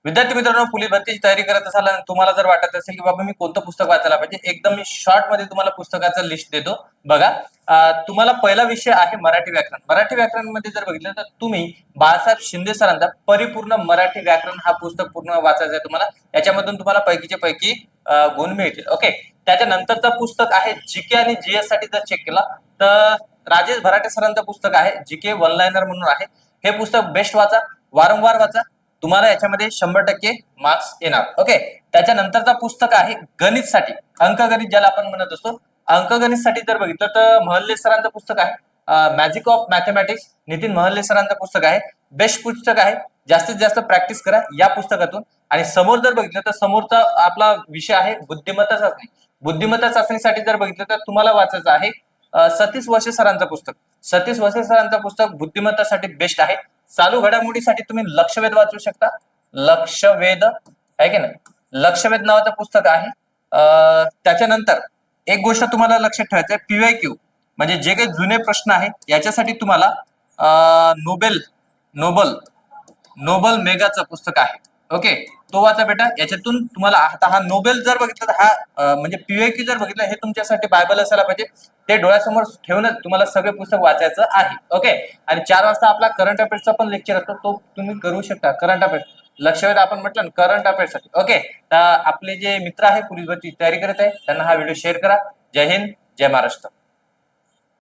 विद्यार्थी मित्रांनो, पोलीस भरतीची तयारी करत असाल आणि तुम्हाला जर वाटत असेल की बाबा मी कोणतं पुस्तक वाचायला पाहिजे, एकदम मी शॉर्ट मध्ये तुम्हाला पुस्तकाचं लिस्ट देतो बघा. तुम्हाला पहिला विषय आहे मराठी व्याकरण. मराठी व्याकरण मध्ये जर बघितलं तर तुम्ही बाळासाहेब शिंदे सरांचा परिपूर्ण मराठी व्याकरण हा पुस्तक पूर्ण वाचायचं आहे तुम्हाला. याच्यामधून तुम्हाला पैकीचे पैकी गुण मिळतील. ओके, त्याच्यानंतरचं पुस्तक आहे जीके आणि जीएस साठी जर चेक केला तर राजेश भराटे सरांचं पुस्तक आहे जीके वन लायनर म्हणून आहे. हे पुस्तक बेस्ट वाचा, वारंवार वाचा, तुम्हाला याच्यामध्ये 100% मार्क्स येणार. ओके, त्याच्यानंतरचा पुस्तक आहे गणित साठी, अंकगणित ज्याला आपण म्हणत असतो. अंकगणित साठी जर बघितलं तर महल्ले सरांचं पुस्तक आहे मॅजिक ऑफ मॅथमॅटिक्स, नितीन महल्ले सरांचं पुस्तक आहे. बेस्ट पुस्तक आहे, जास्तीत जास्त प्रॅक्टिस करा या पुस्तकातून. आणि समोर जर बघितलं तर समोरचा आपला विषय आहे बुद्धिमत्ता चाचणी. बुद्धिमत्ता चाचणीसाठी जर बघितलं तर तुम्हाला वाचायचं आहे सतीश वळसे सरांचं पुस्तक. सतीश वळसे सरांचं पुस्तक बुद्धिमत्तासाठी बेस्ट आहे. चालू घडामोडीसाठी तुम्ही लक्षवेध वाचू शकता. लक्षवेध आहे की नाही, लक्षवेध नावाचं पुस्तक आहे. त्याच्यानंतर एक गोष्ट तुम्हाला लक्षात ठेवायचं आहे, पीवायक्यू म्हणजे जे काही जुने प्रश्न आहेत याच्यासाठी तुम्हाला नोबेल नोबल नोबल मेगाचं पुस्तक आहे. ओके, तो वाचा बेटा. याच्यातून तुम्हाला आता हा नोबेल जर बघितलं तर हा म्हणजे पीवायक्यू जर बघितलं हे तुमच्यासाठी बायबल असायला पाहिजे. ते डोळ्यासमोर ठेवूनच तुम्हाला सगळे पुस्तक वाचायचं आहे. ओके, आणि 4 वाजता आपला करंट अफेअर्सचा पण लेक्चर असतो, तो तुम्ही करू शकता. करंट अफेअर्स लक्षवेध आपण म्हटलं करंट अफेअर्ससाठी. ओके, तर आपले जे मित्र आहे पोलीस भरती तयारी करत आहे त्यांना हा व्हिडिओ शेअर करा. जय हिंद, जय महाराष्ट्र.